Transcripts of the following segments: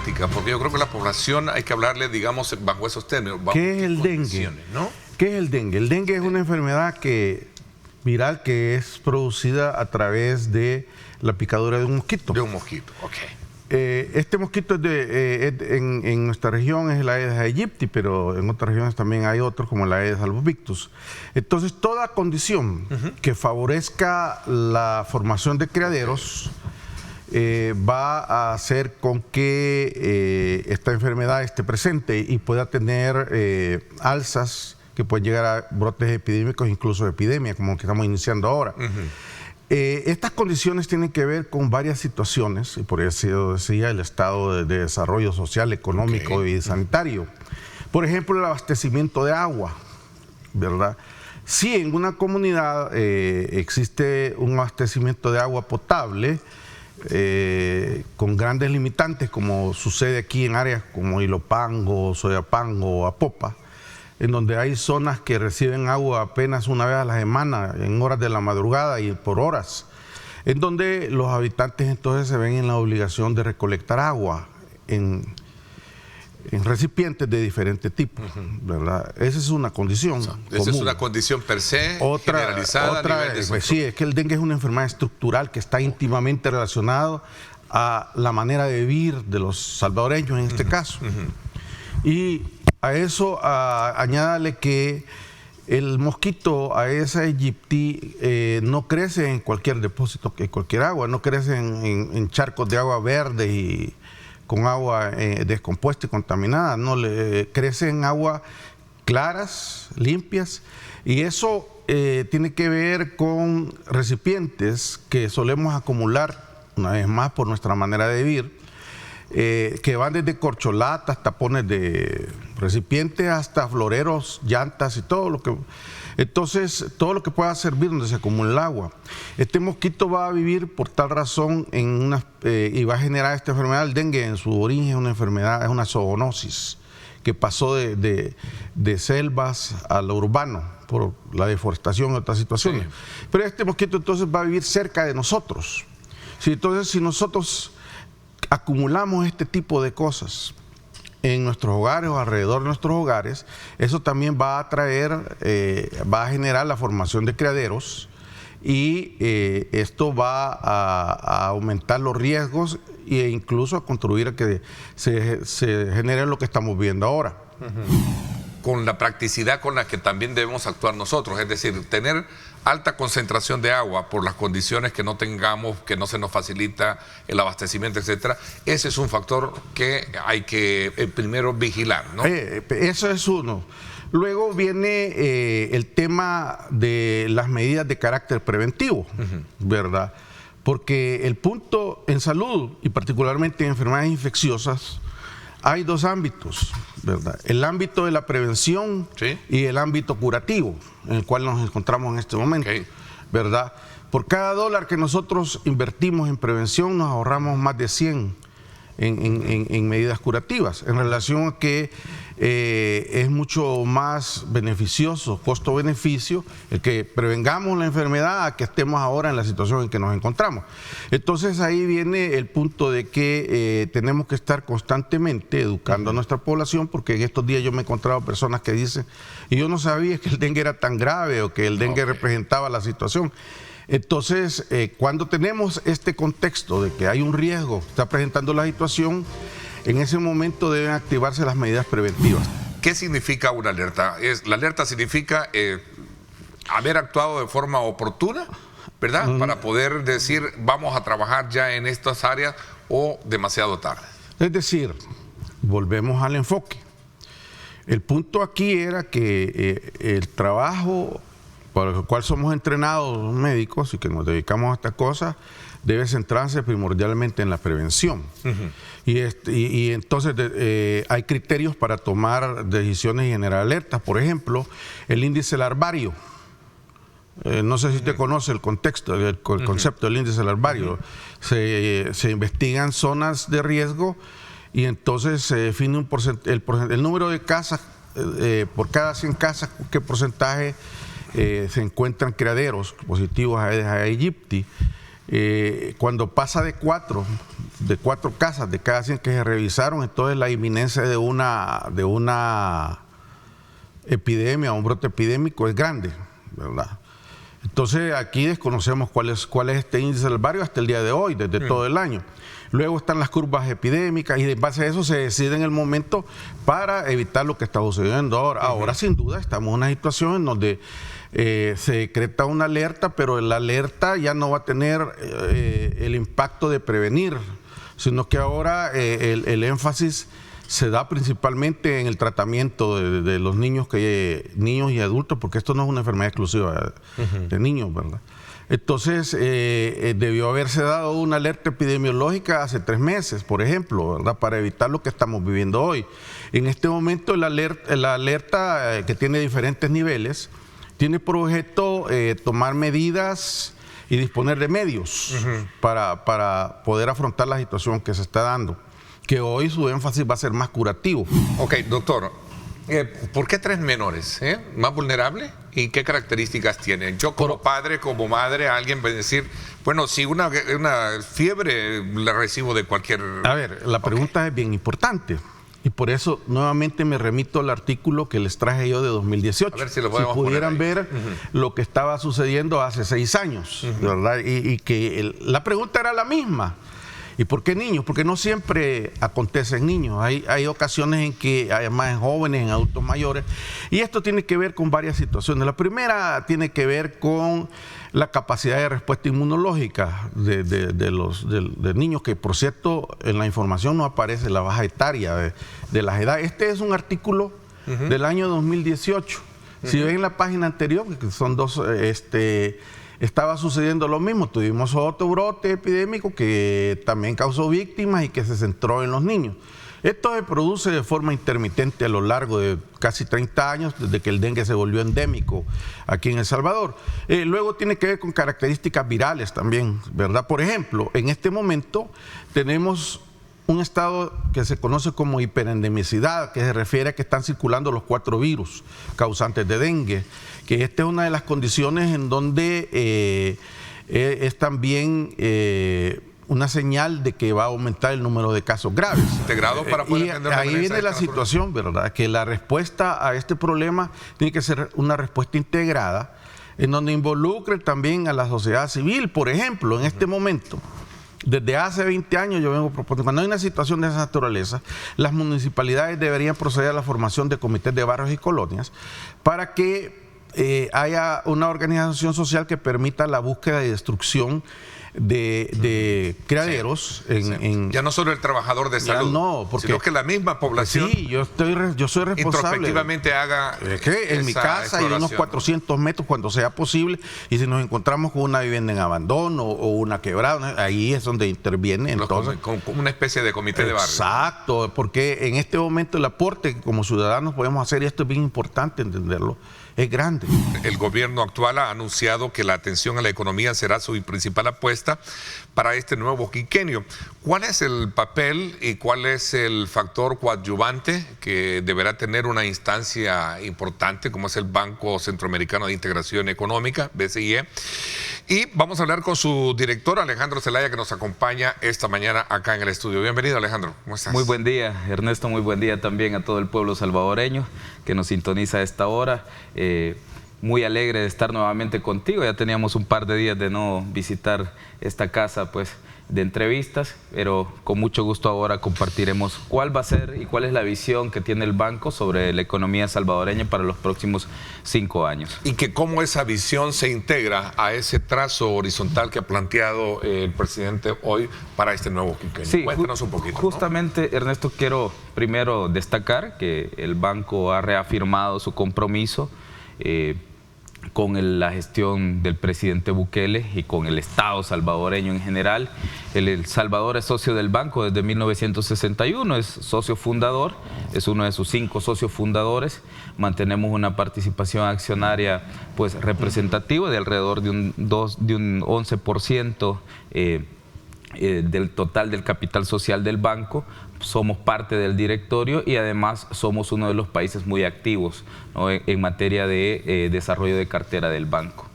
práctica, porque yo creo que la población hay que hablarle, digamos, bajo esos términos. ¿Qué es el dengue? ¿No? ¿Qué es el dengue? El dengue es una enfermedad viral que es producida a través de la picadura de un mosquito. De un mosquito, ok. Este mosquito en nuestra región es el Aedes aegypti, pero en otras regiones también hay otros como el Aedes albopictus. Entonces, toda condición que favorezca la formación de criaderos va a hacer con que esta enfermedad esté presente y pueda tener alzas que pueden llegar a brotes epidémicos, incluso epidemia, como el que estamos iniciando ahora. Estas condiciones tienen que ver con varias situaciones, y por eso decía el estado de desarrollo social, económico y sanitario. Por ejemplo, el abastecimiento de agua, ¿verdad? Si en una comunidad existe un abastecimiento de agua potable, con grandes limitantes, como sucede aquí en áreas como Ilopango, Soyapango, Apopa, en donde hay zonas que reciben agua apenas una vez a la semana, en horas de la madrugada y por horas, en donde los habitantes entonces se ven en la obligación de recolectar agua en recipientes de diferentes tipos, ¿verdad? Esa es una condición Esa es una condición per se, generalizada. Sí, es que el dengue es una enfermedad estructural que está íntimamente relacionada a la manera de vivir de los salvadoreños en este caso. Y a eso añádale que el mosquito Aedes aegypti no crece en cualquier depósito, en cualquier agua, no crece en charcos de agua verde y con agua descompuesta y contaminada, no, crece en agua claras, limpias, y eso tiene que ver con recipientes que solemos acumular, una vez más por nuestra manera de vivir, que van desde corcholatas, tapones de recipientes hasta floreros, llantas y todo lo que... Entonces, todo lo que pueda servir donde se acumula el agua. Este mosquito va a vivir por tal razón y va a generar esta enfermedad. El dengue en su origen es una enfermedad, es una zoonosis que pasó de selvas a lo urbano por la deforestación y otras situaciones. Sí. Pero este mosquito entonces va a vivir cerca de nosotros. Entonces, si nosotros acumulamos este tipo de cosas en nuestros hogares o alrededor de nuestros hogares, eso también va a va a generar la formación de criaderos y esto va a aumentar los riesgos e incluso a contribuir a que se genere lo que estamos viendo ahora. Con la practicidad con la que también debemos actuar nosotros, es decir, tener alta concentración de agua por las condiciones que no tengamos, que no se nos facilita el abastecimiento, etcétera. Ese es un factor que hay que primero vigilar, ¿no? Eso es uno. Luego viene el tema de las medidas de carácter preventivo, ¿verdad? Porque el punto en salud, y particularmente en enfermedades infecciosas, hay dos ámbitos, ¿verdad? El ámbito de la prevención, ¿sí?, y el ámbito curativo, en el cual nos encontramos en este momento, ¿verdad? Por cada dólar que nosotros invertimos en prevención, nos ahorramos más de 100 en medidas curativas, en relación a que es mucho más beneficioso, costo-beneficio, el que prevengamos la enfermedad a que estemos ahora en la situación en que nos encontramos. Entonces ahí viene el punto de que tenemos que estar constantemente educando a nuestra población, porque en estos días yo me he encontrado personas que dicen, y yo no sabía que el dengue era tan grave o que el dengue representaba la situación. Entonces, cuando tenemos este contexto de que hay un riesgo, está presentando la situación, en ese momento deben activarse las medidas preventivas. ¿Qué significa una alerta? La alerta significa haber actuado de forma oportuna, ¿verdad? Para poder decir, vamos a trabajar ya en estas áreas, o demasiado tarde. Es decir, volvemos al enfoque. El punto aquí era que el trabajo para el cual somos entrenados médicos y que nos dedicamos a estas cosas, debe centrarse primordialmente en la prevención. Y entonces hay criterios para tomar decisiones y generar alertas. Por ejemplo, el índice larvario. No sé si usted conoce el contexto, el concepto del índice larvario. Se investigan zonas de riesgo y entonces se define el número de casas, por cada 100 casas, qué porcentaje se encuentran criaderos positivos a Aedes aegypti. Cuando pasa de 4, de 4 casas de cada 100 que se revisaron, entonces la inminencia de una epidemia, un brote epidémico es grande, ¿verdad? Entonces aquí desconocemos cuál es este índice del barrio hasta el día de hoy, desde todo el año. Luego están las curvas epidémicas y en base a eso se decide en el momento para evitar lo que está sucediendo ahora. Ahora sin duda estamos en una situación en donde se decreta una alerta, pero la alerta ya no va a tener el impacto de prevenir, sino que ahora el énfasis se da principalmente en el tratamiento de los niños y adultos, porque esto no es una enfermedad exclusiva de niños, ¿verdad? Entonces, debió haberse dado una alerta epidemiológica hace 3 meses, por ejemplo, ¿verdad? Para evitar lo que estamos viviendo hoy. En este momento, la alerta que tiene diferentes niveles, tiene por objeto tomar medidas y disponer de medios para poder afrontar la situación que se está dando, que hoy su énfasis va a ser más curativo. Ok, doctor, ¿por qué 3 menores? ¿Más vulnerables? ¿Y qué características tienen? Yo como padre, como madre, alguien va a decir, bueno, si una fiebre la recibo de cualquier... A ver, la pregunta es bien importante. Y por eso nuevamente me remito al artículo que les traje yo de 2018. A ver si lo podemos pudieran ver lo que estaba sucediendo hace 6 años, ¿verdad? Y que la pregunta era la misma. ¿Y por qué niños? Porque no siempre acontece en niños. Hay ocasiones en que, además en jóvenes, en adultos mayores, y esto tiene que ver con varias situaciones. La primera tiene que ver con la capacidad de respuesta inmunológica de los niños, que por cierto en la información no aparece la baja etaria de las edades. Este es un artículo del año 2018. Si ven la página anterior, que son 2... estaba sucediendo lo mismo, tuvimos otro brote epidémico que también causó víctimas y que se centró en los niños. Esto se produce de forma intermitente a lo largo de casi 30 años, desde que el dengue se volvió endémico aquí en El Salvador. Luego tiene que ver con características virales también, ¿verdad? Por ejemplo, en este momento tenemos un estado que se conoce como hiperendemicidad, que se refiere a que están circulando los 4 virus causantes de dengue, que esta es una de las condiciones en donde es también una señal de que va a aumentar el número de casos graves. Integrado para poder atender ahí viene la situación, ¿verdad? Que la respuesta a este problema tiene que ser una respuesta integrada, en donde involucre también a la sociedad civil. Por ejemplo, en este momento, desde hace 20 años yo vengo proponiendo, cuando hay una situación de esa naturaleza, las municipalidades deberían proceder a la formación de comités de barrios y colonias para que haya una organización social que permita la búsqueda y destrucción de criaderos. Ya no solo el trabajador de salud, no, sino que la misma población yo soy responsable. Introspectivamente haga. Es que en mi casa hay unos 400 metros cuando sea posible, y si nos encontramos con una vivienda en abandono o una quebrada, ahí es donde interviene. Entonces, con una especie de comité de barrio. Exacto, porque en este momento el aporte que como ciudadanos podemos hacer, y esto es bien importante entenderlo, es grande. El gobierno actual ha anunciado que la atención a la economía será su principal apuesta para este nuevo quinquenio. ¿Cuál es el papel y cuál es el factor coadyuvante que deberá tener una instancia importante como es el Banco Centroamericano de Integración Económica, BCIE? Y vamos a hablar con su director, Alejandro Zelaya, que nos acompaña esta mañana acá en el estudio. Bienvenido, Alejandro. ¿Cómo estás? Muy buen día, Ernesto. Muy buen día también a todo el pueblo salvadoreño que nos sintoniza a esta hora. Muy alegre de estar nuevamente contigo. Ya teníamos un par de días de no visitar esta casa, pues, de entrevistas, pero con mucho gusto ahora compartiremos cuál va a ser y cuál es la visión que tiene el banco sobre la economía salvadoreña para los próximos 5 años. Y que cómo esa visión se integra a ese trazo horizontal que ha planteado el presidente hoy para este nuevo quinquenio. Sí, cuéntanos un poquito. Justamente, ¿no? Ernesto, quiero primero destacar que el banco ha reafirmado su compromiso con la gestión del presidente Bukele y con el Estado salvadoreño en general. El Salvador es socio del banco desde 1961, es socio fundador, es uno de sus 5 socios fundadores. Mantenemos una participación accionaria pues representativa de alrededor de un 11% del total del capital social del banco. Somos parte del directorio y además somos uno de los países muy activos, ¿no?, en materia de desarrollo de cartera del banco.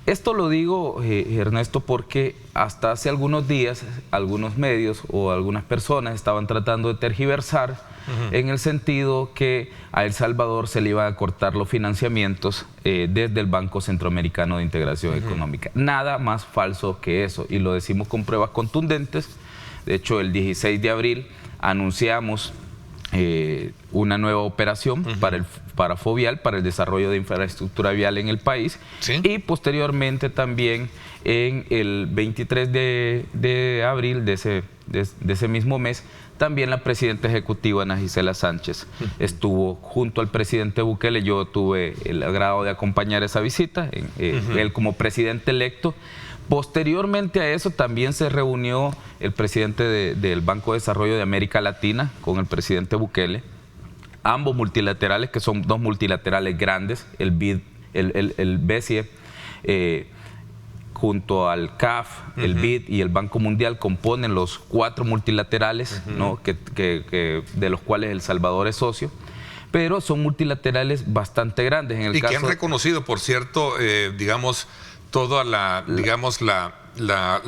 Esto lo digo, Ernesto, porque hasta hace algunos días algunos medios o algunas personas estaban tratando de tergiversar en el sentido que a El Salvador se le iban a cortar los financiamientos desde el Banco Centroamericano de Integración Económica. Nada más falso que eso, y lo decimos con pruebas contundentes. De hecho, el 16 de abril anunciamos una nueva operación para Fovial, para el desarrollo de infraestructura vial en el país. ¿Sí? Y posteriormente también en el 23 de abril de ese mismo mes, también la presidenta ejecutiva Ana Gisela Sánchez estuvo junto al presidente Bukele. Yo tuve el agrado de acompañar esa visita, él como presidente electo. Posteriormente a eso también se reunió el presidente del Banco de Desarrollo de América Latina con el presidente Bukele, ambos multilaterales, que son dos multilaterales grandes, el BCE, junto al CAF, el BID y el Banco Mundial componen los 4 multilaterales, ¿no? de los cuales El Salvador es socio. Pero son multilaterales bastante grandes. Y que han reconocido, por cierto, digamos, toda la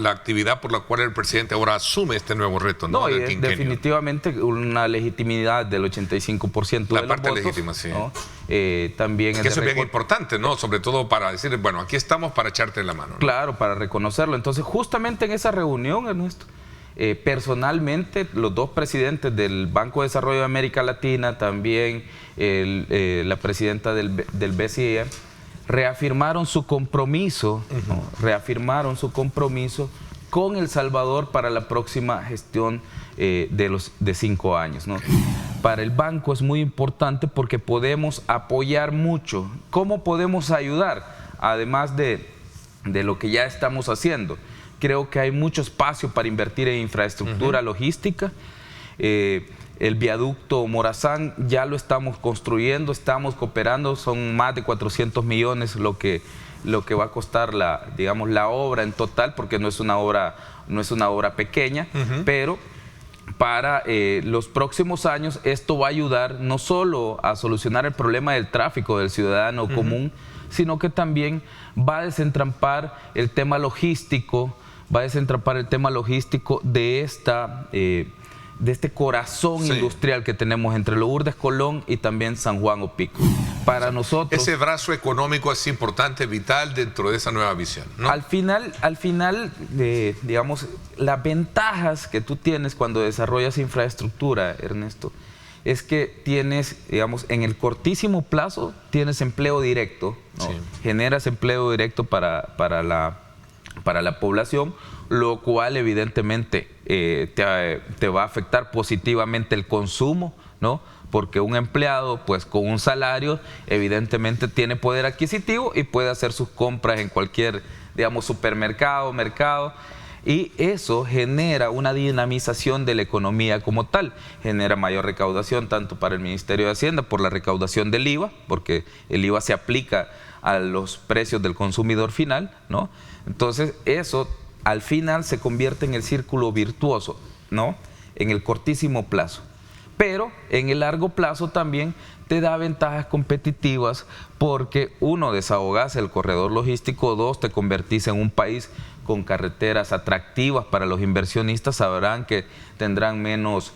actividad por la cual el presidente ahora asume este nuevo reto, ¿no? Y es definitivamente una legitimidad del 85% de los votos. Legítima, sí. ¿No? También es eso es bien importante, ¿no? Sobre todo para decir, bueno, aquí estamos para echarte la mano, ¿no? Claro, para reconocerlo. Entonces, justamente en esa reunión, Ernesto, personalmente, los dos presidentes del Banco de Desarrollo de América Latina, también la presidenta del BCE, reafirmaron su compromiso, ¿no? Reafirmaron su compromiso con El Salvador para la próxima gestión de 5 años, ¿no? Para el banco es muy importante porque podemos apoyar mucho. ¿Cómo podemos ayudar? Además de lo que ya estamos haciendo. Creo que hay mucho espacio para invertir en infraestructura logística. El viaducto Morazán ya lo estamos construyendo, estamos cooperando, son más de 400 millones lo que va a costar la obra en total, porque no es una obra pequeña, pero para los próximos años esto va a ayudar no solo a solucionar el problema del tráfico del ciudadano común, sino que también va a desentrampar el tema logístico, de este corazón industrial que tenemos entre Lourdes, Colón y también San Juan Opico. Para nosotros... Ese brazo económico es importante, vital dentro de esa nueva visión, ¿no? Al final, digamos, las ventajas que tú tienes cuando desarrollas infraestructura, Ernesto, es que tienes, digamos, en el cortísimo plazo, tienes empleo directo, ¿no? Sí. Generas empleo directo para la población, lo cual evidentemente te va a afectar positivamente el consumo, ¿no? Porque un empleado, pues con un salario, evidentemente tiene poder adquisitivo y puede hacer sus compras en cualquier, digamos, supermercado, mercado, y eso genera una dinamización de la economía como tal, genera mayor recaudación tanto para el Ministerio de Hacienda por la recaudación del IVA, porque el IVA se aplica a los precios del consumidor final, ¿no? Entonces eso al final se convierte en el círculo virtuoso, ¿no? En el cortísimo plazo. Pero en el largo plazo también te da ventajas competitivas porque, 1, desahogás el corredor logístico, 2, te convertís en un país con carreteras atractivas para los inversionistas, sabrán que tendrán menos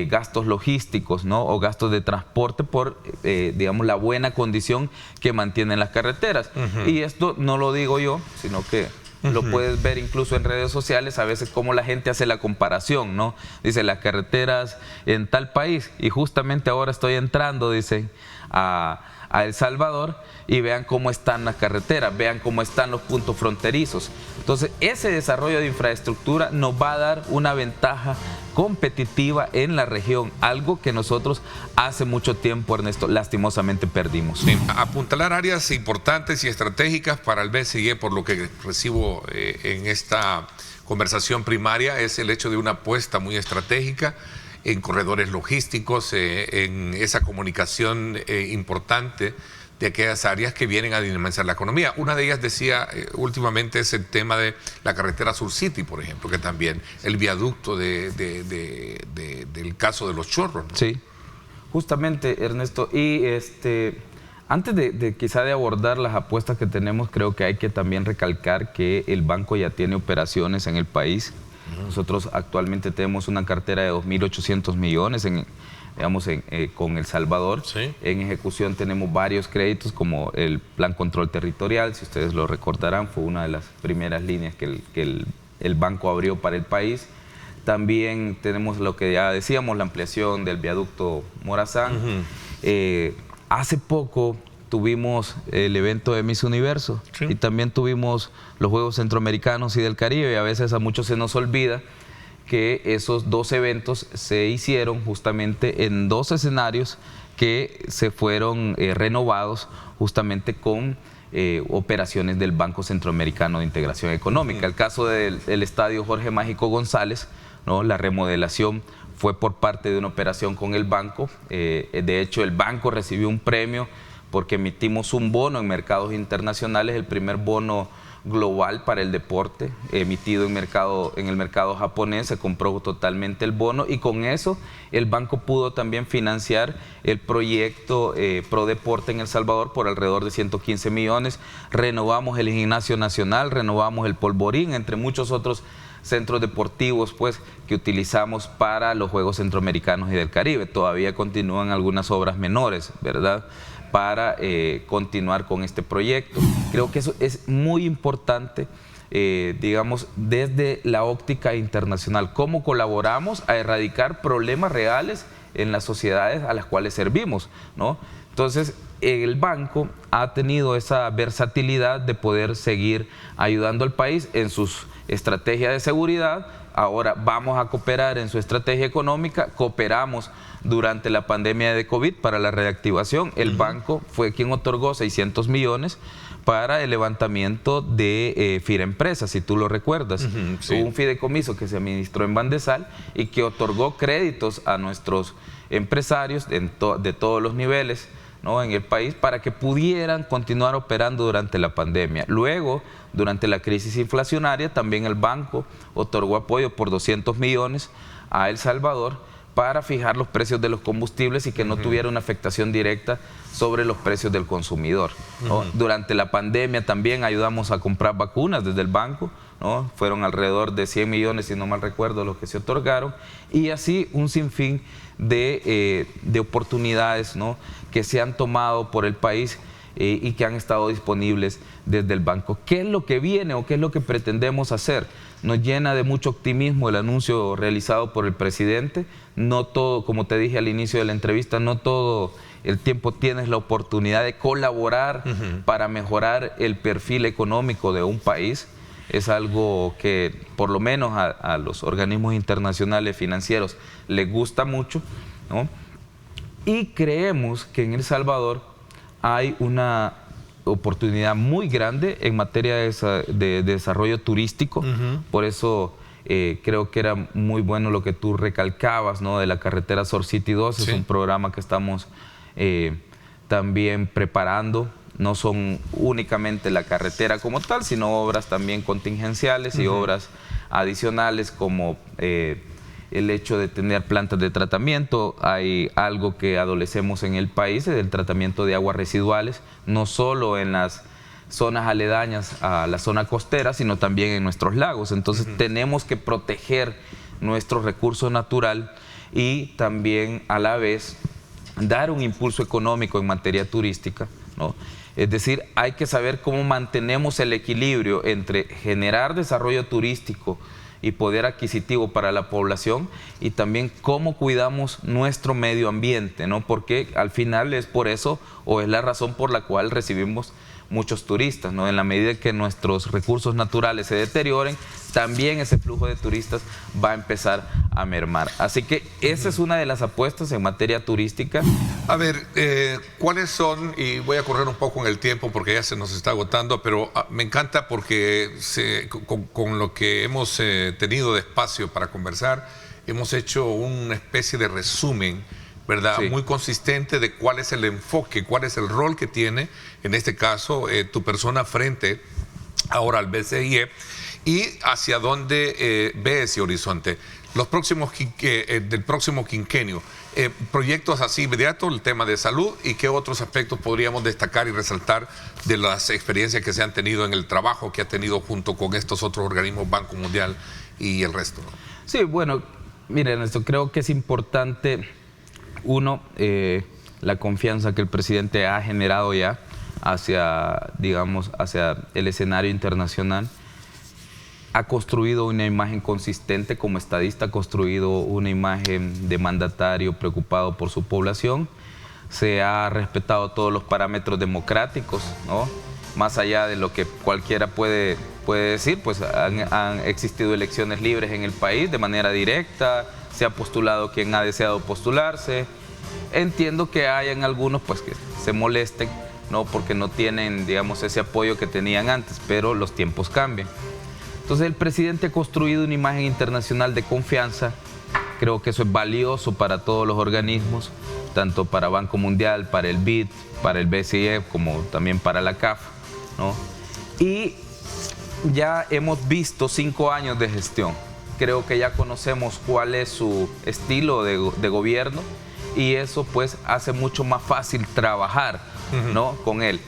gastos logísticos, ¿no? O gastos de transporte por, digamos, la buena condición que mantienen las carreteras. Y esto no lo digo yo, sino que lo puedes ver incluso en redes sociales, a veces cómo la gente hace la comparación, ¿no? Dice, las carreteras en tal país, y justamente ahora estoy entrando, dicen, a El Salvador, y vean cómo están las carreteras, vean cómo están los puntos fronterizos. Entonces, ese desarrollo de infraestructura nos va a dar una ventaja competitiva en la región, algo que nosotros hace mucho tiempo, Ernesto, lastimosamente perdimos. Sí, apuntalar áreas importantes y estratégicas para el BCE, por lo que recibo en esta conversación primaria, es el hecho de una apuesta muy estratégica en corredores logísticos, en esa comunicación importante de aquellas áreas que vienen a dinamizar la economía. Una de ellas, decía, últimamente es el tema de la carretera Sur City, por ejemplo, que también el viaducto del caso de los chorros, ¿no? Sí, justamente, Ernesto. Y Antes de quizá de abordar las apuestas que tenemos, creo que hay que también recalcar que el banco ya tiene operaciones en el país. Nosotros actualmente tenemos una cartera de 2.800 millones con El Salvador. Sí. En ejecución tenemos varios créditos como el Plan Control Territorial, si ustedes lo recordarán, fue una de las primeras líneas que el banco abrió para el país. También tenemos lo que ya decíamos, la ampliación del viaducto Morazán. Hace poco tuvimos el evento de Miss Universo, sí, y también tuvimos los Juegos Centroamericanos y del Caribe, y a veces a muchos se nos olvida que esos dos eventos se hicieron justamente en dos escenarios que se fueron renovados justamente con operaciones del Banco Centroamericano de Integración Económica. El caso del Estadio Jorge Mágico González, ¿no? La remodelación fue por parte de una operación con el banco. De hecho, el banco recibió un premio porque emitimos un bono en mercados internacionales, el primer bono global para el deporte emitido en el mercado japonés. Se compró totalmente el bono y con eso el banco pudo también financiar el proyecto Pro Deporte en El Salvador por alrededor de 115 millones. Renovamos el Gimnasio Nacional, renovamos el Polvorín, entre muchos otros centros deportivos que utilizamos para los Juegos Centroamericanos y del Caribe. Todavía continúan algunas obras menores, ¿verdad?, para continuar con este proyecto. Creo que eso es muy importante, digamos, desde la óptica internacional, cómo colaboramos a erradicar problemas reales en las sociedades a las cuales servimos, ¿no? Entonces, el banco ha tenido esa versatilidad de poder seguir ayudando al país en sus estrategias de seguridad. Ahora vamos a cooperar en su estrategia económica. Cooperamos durante la pandemia de COVID para la reactivación. El banco fue quien otorgó 600 millones para el levantamiento de Firempresas, si tú lo recuerdas. Sí. Hubo un fideicomiso que se administró en Bandesal y que otorgó créditos a nuestros empresarios de todos los niveles, ¿no?, en el país, para que pudieran continuar operando durante la pandemia. Luego, durante la crisis inflacionaria, también el banco otorgó apoyo por 200 millones a El Salvador para fijar los precios de los combustibles y que no tuviera una afectación directa sobre los precios del consumidor, ¿no? Durante la pandemia también ayudamos a comprar vacunas desde el banco, ¿no? Fueron alrededor de 100 millones, si no mal recuerdo, los que se otorgaron, y así un sinfín de oportunidades, ¿no?, que se han tomado por el país y que han estado disponibles desde el banco. ¿Qué es lo que viene o qué es lo que pretendemos hacer? Nos llena de mucho optimismo el anuncio realizado por el presidente. No todo, como te dije al inicio de la entrevista, no todo el tiempo tienes la oportunidad de colaborar para mejorar el perfil económico de un país. Es algo que por lo menos a los organismos internacionales financieros les gusta mucho, ¿no? Y creemos que en El Salvador hay una oportunidad muy grande en materia de desarrollo turístico. Por eso creo que era muy bueno lo que tú recalcabas, ¿no?, de la carretera Sur City 2. Sí. Es un programa que estamos también preparando. No son únicamente la carretera como tal, sino obras también contingenciales y obras adicionales como el hecho de tener plantas de tratamiento. Hay algo que adolecemos en el país, es el tratamiento de aguas residuales, no solo en las zonas aledañas a la zona costera, sino también en nuestros lagos. Entonces tenemos que proteger nuestro recurso natural y también a la vez dar un impulso económico en materia turística, ¿no? Es decir, hay que saber cómo mantenemos el equilibrio entre generar desarrollo turístico y poder adquisitivo para la población, y también cómo cuidamos nuestro medio ambiente, ¿no? Porque al final es por eso, o es la razón por la cual recibimos muchos turistas, ¿no? En la medida que nuestros recursos naturales se deterioren, también ese flujo de turistas va a empezar a mermar. Así que esa es una de las apuestas en materia turística. A ver, ¿cuáles son? Y voy a correr un poco en el tiempo porque ya se nos está agotando, pero me encanta porque con lo que hemos tenido de espacio para conversar, hemos hecho una especie de resumen, ¿verdad? Sí. Muy consistente de cuál es el enfoque, cuál es el rol que tiene, en este caso, tu persona frente ahora al BCIE y hacia dónde ve ese horizonte. los próximos del próximo quinquenio, proyectos así inmediatos, el tema de salud, y qué otros aspectos podríamos destacar y resaltar de las experiencias que se han tenido en el trabajo que ha tenido junto con estos otros organismos, Banco Mundial y el resto, ¿no? Sí, bueno, miren, esto creo que es importante, uno, la confianza que el presidente ha generado ya hacia, digamos, hacia el escenario internacional. Ha construido una imagen consistente como estadista, ha construido una imagen de mandatario preocupado por su población. Se ha respetado todos los parámetros democráticos, ¿no? Más allá de lo que cualquiera puede decir, pues han existido elecciones libres en el país de manera directa, se ha postulado quien ha deseado postularse. Entiendo que hayan algunos pues que se molesten, ¿no? Porque no tienen, digamos, ese apoyo que tenían antes, pero los tiempos cambian. Entonces el presidente ha construido una imagen internacional de confianza. Creo que eso es valioso para todos los organismos, tanto para Banco Mundial, para el BID, para el BCE, como también para la CAF, ¿no? Y ya hemos visto 5 años de gestión. Creo que ya conocemos cuál es su estilo de gobierno y eso pues hace mucho más fácil trabajar, ¿no? Con él.